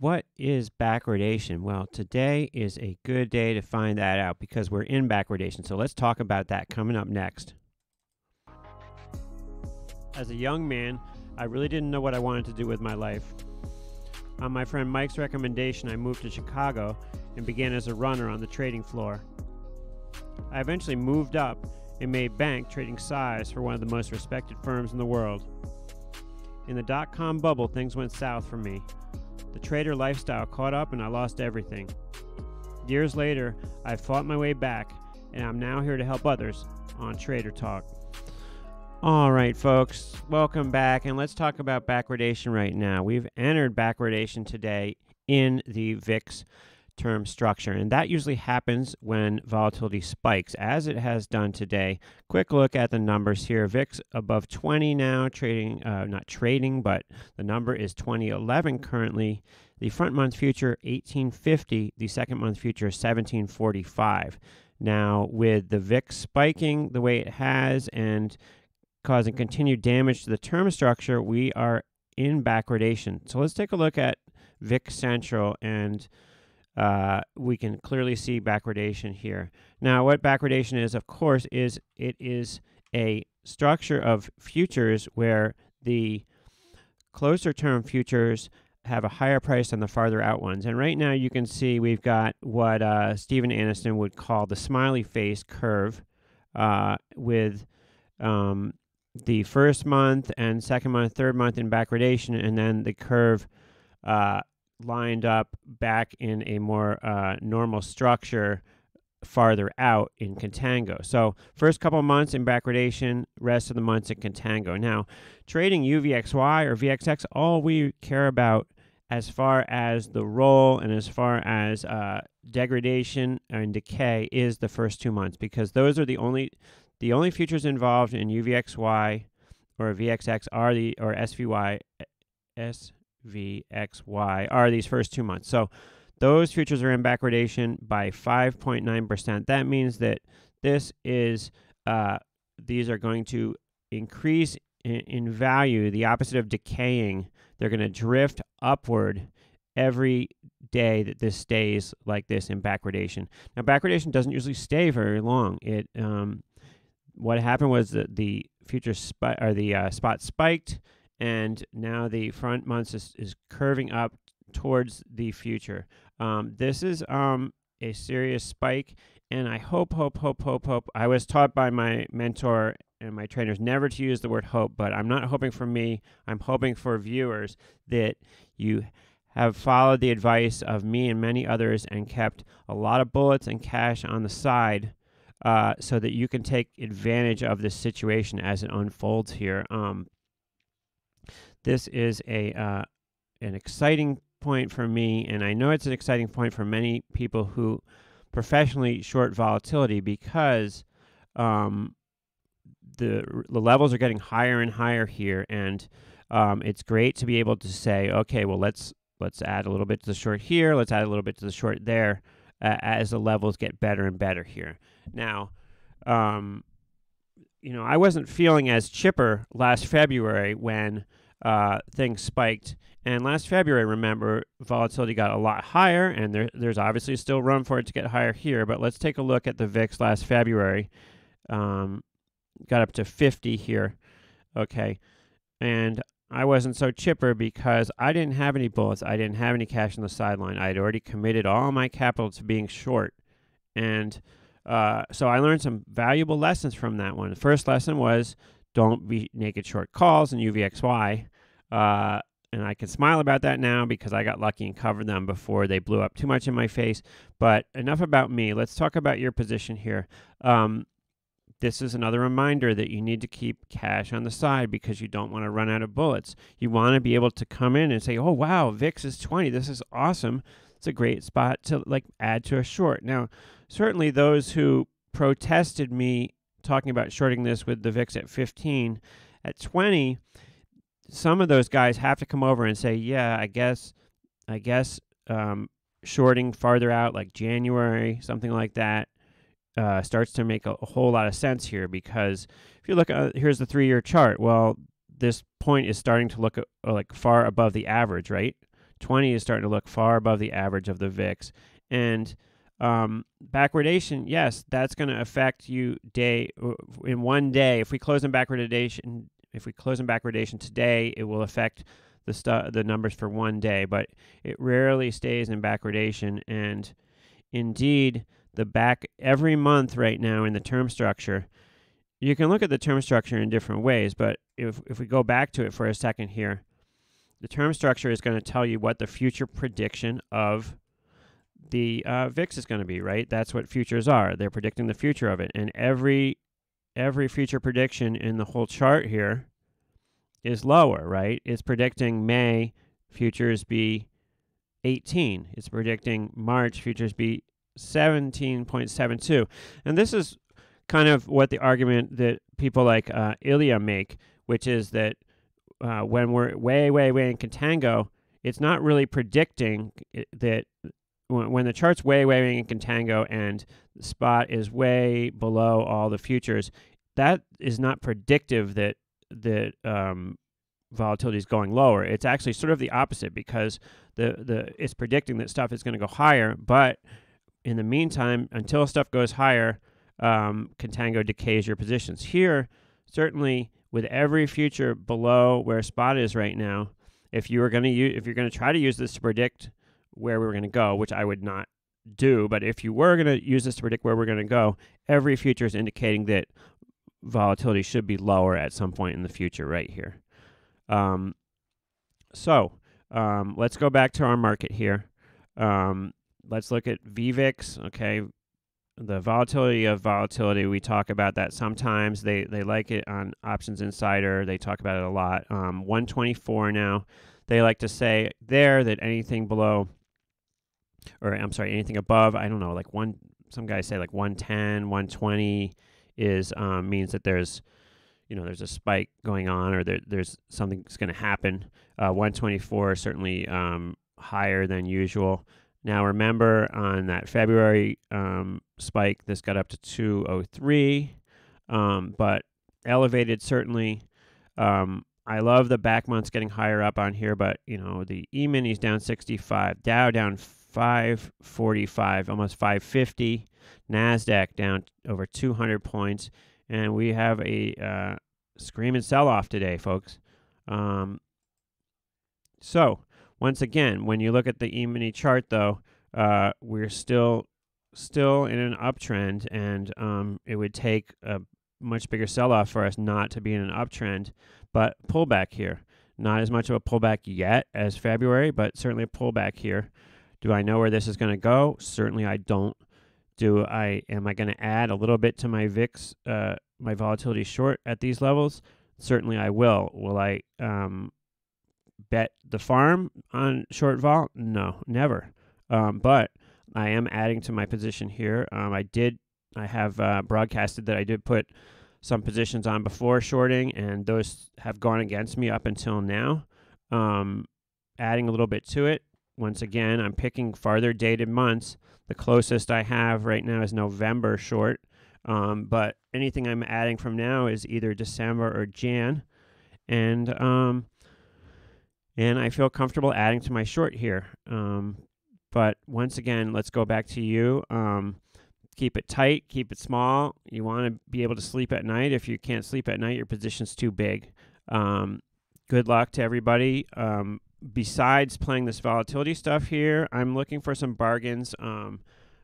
What is backwardation? Well, today is a good day to find that out because we're in backwardation. So let's talk about that coming up next. As a young man, I really didn't know what I wanted to do with my life. On my friend Mike's recommendation, I moved to Chicago and began as a runner on the trading floor. I eventually moved up and made bank trading size for one of the most respected firms in the world. In the dot-com bubble, things went south for me. The trader lifestyle caught up and I lost everything. Years later, I fought my way back, and I'm now here to help others on Trader Talk. All right, folks, welcome back, and let's talk about backwardation right now. We've entered backwardation today in the VIX term structure, and that usually happens when volatility spikes, as it has done today. Quick look at the numbers here. VIX above 20 now, not trading, but the number is 2011 currently. The front month future 1850, the second month future 1745. Now, with the VIX spiking the way it has and causing continued damage to the term structure, we are in backwardation. So let's take a look at VIX Central, and we can clearly see backwardation here. Now, what backwardation is, of course, is it is a structure of futures where the closer term futures have a higher price than the farther out ones. And right now you can see we've got what Stephen Aniston would call the smiley face curve with the first month and second month, third month in backwardation, and then the curve lined up back in a more normal structure farther out in contango. So first couple of months in backwardation, rest of the months in contango. Now, trading UVXY or VXX, all we care about as far as the roll and as far as degradation and decay is the first 2 months, because those are the only futures involved in UVXY or VXX are or SVXY are these first 2 months. So those futures are in backwardation by 5.9%. That means that this is these are going to increase in value, the opposite of decaying. They're going to drift upward every day that this stays like this in backwardation. Now, backwardation doesn't usually stay very long. It what happened was that the future spot spiked, and now the front months is curving up towards the future. This is a serious spike, and I hope. I was taught by my mentor and my trainers never to use the word hope, but I'm not hoping for me. I'm hoping for viewers that you have followed the advice of me and many others and kept a lot of bullets and cash on the side so that you can take advantage of this situation as it unfolds here. This is an exciting point for me, and I know it's an exciting point for many people who professionally short volatility, because the levels are getting higher and higher here, and it's great to be able to say, okay, well, let's add a little bit to the short here, let's add a little bit to the short there, as the levels get better and better here. Now, I wasn't feeling as chipper last February when things spiked. And last February, remember, volatility got a lot higher, and there's obviously still room for it to get higher here. But let's take a look at the VIX last February. Got up to 50 here. Okay. And I wasn't so chipper because I didn't have any bullets. I didn't have any cash on the sideline. I had already committed all my capital to being short. And so I learned some valuable lessons from that one. The first lesson was don't be naked short calls in UVXY. And I can smile about that now because I got lucky and covered them before they blew up too much in my face. But enough about me. Let's talk about your position here. This is another reminder that you need to keep cash on the side because you don't want to run out of bullets. You want to be able to come in and say, oh, wow, VIX is 20. This is awesome. It's a great spot to add to a short. Now, certainly those who protested me talking about shorting this with the VIX at 15, at 20, some of those guys have to come over and say, yeah, I guess shorting farther out, like January, something like that, starts to make a whole lot of sense here, because if you look at, here's the 3-year chart. Well, this point is starting to look like far above the average, right? 20 is starting to look far above the average of the VIX. And backwardation, yes, that's going to affect you in one day. If we close in backwardation, today, it will affect the numbers for one day, but it rarely stays in backwardation. And indeed, every month right now in the term structure, you can look at the term structure in different ways, but if we go back to it for a second here, the term structure is going to tell you what the future prediction of the VIX is going to be, right? That's what futures are. They're predicting the future of it. And every future prediction in the whole chart here is lower, right? It's predicting May futures be 18. It's predicting March futures be 17.72. And this is kind of what the argument that people like Ilya make, which is that when we're way in contango, it's not really predicting that when the chart's way in contango and the spot is way below all the futures, that is not predictive that volatility is going lower. It's actually sort of the opposite, because it's predicting that stuff is going to go higher, but in the meantime, until stuff goes higher, contango decays your positions. Here, certainly with every future below where spot is right now, if you're going to try to use this to predict where we're going to go, which I would not do, but if you were going to use this to predict where we're going to go, every future is indicating that volatility should be lower at some point in the future right here. Let's go back to our market here. Let's look at VVIX. Okay, the volatility of volatility. We talk about that sometimes. They like it on Options Insider. They talk about it a lot. 124 now. They like to say there that anything below, or I'm sorry, anything above, I don't know, like some guys say like 110, 120 is means that there's a spike going on, or there's something's going to happen. 124 is certainly higher than usual. Now remember, on that February spike, this got up to 203, but elevated certainly. I love the back months getting higher up on here, but the E-mini's down 65, Dow down 545, almost 550, NASDAQ down over 200 points, and we have a screaming sell-off today, folks. So once again, when you look at the E-mini chart, though, we're still in an uptrend, and it would take a much bigger sell-off for us not to be in an uptrend, but pullback here. Not as much of a pullback yet as February, but certainly a pullback here. Do I know where this is going to go? Certainly I don't. Am I going to add a little bit to my VIX, my volatility short at these levels? Certainly I will. Will I bet the farm on short vol? No, never. But I am adding to my position here. I have broadcasted that I did put some positions on before shorting, and those have gone against me up until now. Adding a little bit to it. Once again, I'm picking farther dated months. The closest I have right now is November short, but anything I'm adding from now is either December or Jan, and I feel comfortable adding to my short here. But once again, let's go back to you. Keep it tight, keep it small. You want to be able to sleep at night. If you can't sleep at night, your position's too big. Good luck to everybody. Besides playing this volatility stuff here, I'm looking for some bargains.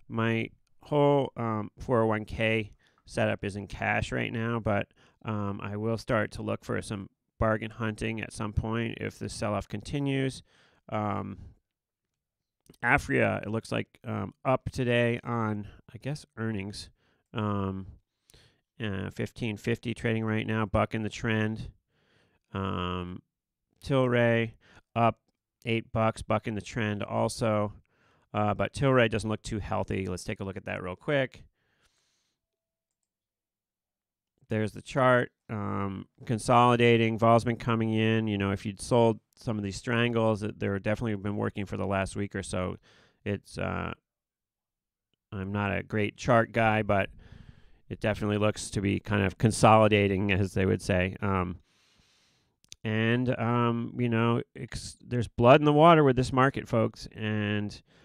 My whole 401k setup is in cash right now, but I will start to look for some bargain hunting at some point if the sell-off continues. Afria, it looks like up today on, I guess, earnings. 1550 trading right now, bucking the trend. Tilray up $8, bucking the trend also. But Tilray doesn't look too healthy. Let's take a look at that real quick. There's the chart. Consolidating. Vol's been coming in. If you'd sold some of these strangles, they're definitely been working for the last week or so. I'm not a great chart guy, but it definitely looks to be kind of consolidating, as they would say. And you know, there's blood in the water with this market, folks.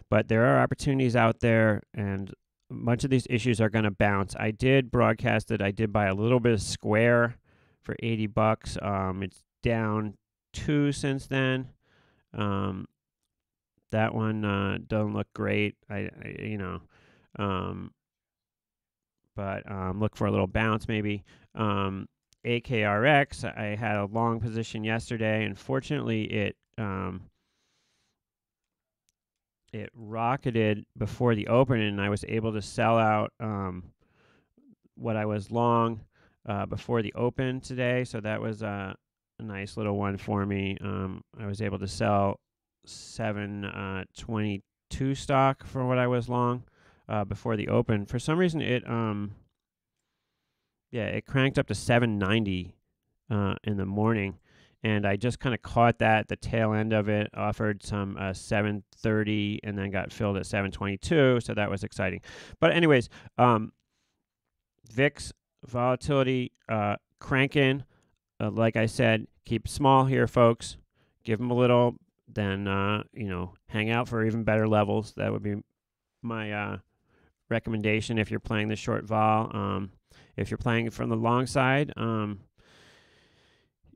But there are opportunities out there, and much of these issues are going to bounce. I did broadcast it. I did buy a little bit of Square for $80. It's down 2 since then. That one doesn't look great. You know, but look for a little bounce maybe. AKRX, I had a long position yesterday. Unfortunately, it rocketed before the open, and I was able to sell out what I was long before the open today. So that was a nice little one for me. I was able to sell 722 stock for what I was long before the open. For some reason, it cranked up to 790 in the morning, and I just kind of caught that, the tail end of it, offered some 730, and then got filled at 722, so that was exciting. But anyways, VIX volatility cranking. Like I said, keep small here, folks. Give them a little, then you know, hang out for even better levels. That would be my recommendation if you're playing the short vol. If you're playing from the long side,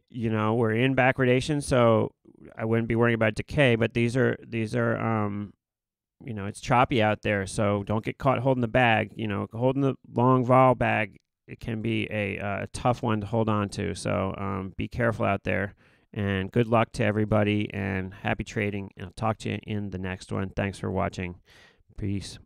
you know, we're in backwardation, so I wouldn't be worrying about decay. But these are you know, it's choppy out there, so don't get caught holding the bag. You know, holding the long vol bag, it can be a tough one to hold on to. So be careful out there, and good luck to everybody, and happy trading. And I'll talk to you in the next one. Thanks for watching. Peace.